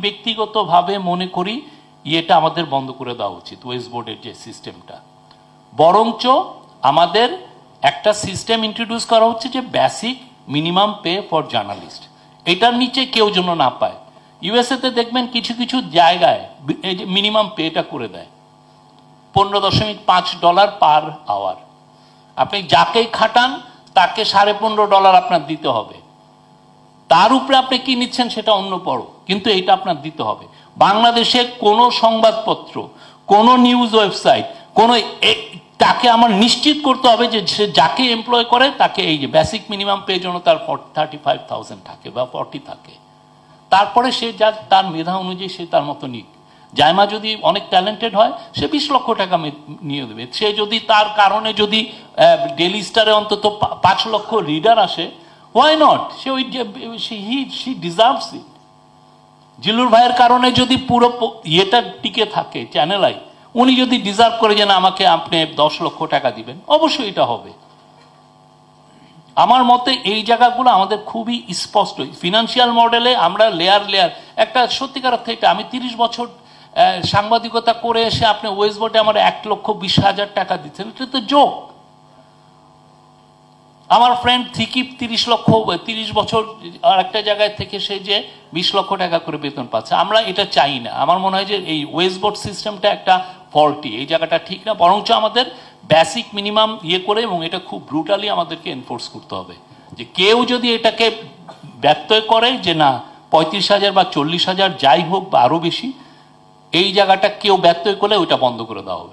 ব্যক্তিগতভাবে মনে করি এটা আমাদের বন্ধ করে দেওয়া উচিত, ওয়েস্ট বোর্ডের যে সিস্টেমটা। বরঞ্চ আমাদের একটা সিস্টেম ইন্ট্রোডিউস করা হচ্ছে যে basic minimum pay for journalist, এটার নিচে কেউ যেন না পায়। ইউএসএতে দেখবেন কিছু কিছু জায়গায় এই যে মিনিমাম পেটা করে দেয় $15.5 পার আওয়ার। আপনি যাকেই খাটান তাকে $15.5 আপনার দিতে হবে। তার উপরে আপনি কি নিচ্ছেন সেটা অন্য পড়, কিন্তু এটা আপনার দিতে হবে। বাংলাদেশে কোনো সংবাদপত্র, কোনো নিউজ ওয়েবসাইট, কোনো তাকে আমার নিশ্চিত করতে হবে যে সে যাকে এমপ্লয় করে তাকে এই যে বেসিক মিনিমাম পে জন্য তার 35,000 থাকে বা 40 থাকে। তারপরে সে যা তার মেধা অনুযায়ী সে তার মতো নিক। জায়মা যদি অনেক ট্যালেন্টেড হয় সে 20 লক্ষ টাকা নিয়ে দেবে। সে যদি তার কারণে যদি ডেইলি স্টারে অন্তত 5 লক্ষ রিডার আসে, হোয়াই নট, সে ওই শি ডিজার্ভস ইট। জিল্লুর ভাইয়ের কারণে যদি পুরো ইয়েটা টিকে থাকে চ্যানেল আই, উনি যদি ডিজার্ভ করে যে না আমাকে আপনি 10 লক্ষ টাকা দিবেন, অবশ্যই এটা হবে। আমার মতে এই জায়গাগুলো আমাদের খুবই স্পষ্ট। ফিনান্সিয়াল মডেলে আমরা লেয়ার একটা সত্যিকার অর্থে এটা আমি 30 বছর সাংবাদিকতা করে এসে আপনি ওয়েস্ট বোর্ডে আমার 1,20,000 টাকা দিচ্ছেন, এটা তো জোক। আমার ফ্রেন্ড ঠিকই 30 বছর আর একটা জায়গায় থেকে সে যে 20 লক্ষ টাকা করে বেতন পাচ্ছে। আমরা এটা চাই না। আমার মনে হয় যে এই ওয়েস্ট বোর্ড সিস্টেমটা একটা ফল্টি, এই জায়গাটা ঠিক না। বরঞ্চ আমাদের বেসিক মিনিমাম করে এবং এটা খুব ব্রুটালি আমাদেরকে এনফোর্স করতে হবে যে কেউ যদি এটাকে ব্যত্যয় করে যে না 35,000 বা 40,000 যাই হোক বা আরো বেশি, এই জায়গাটা কেউ ব্যত্যয় করলে ওইটা বন্ধ করে দেওয়া হবে।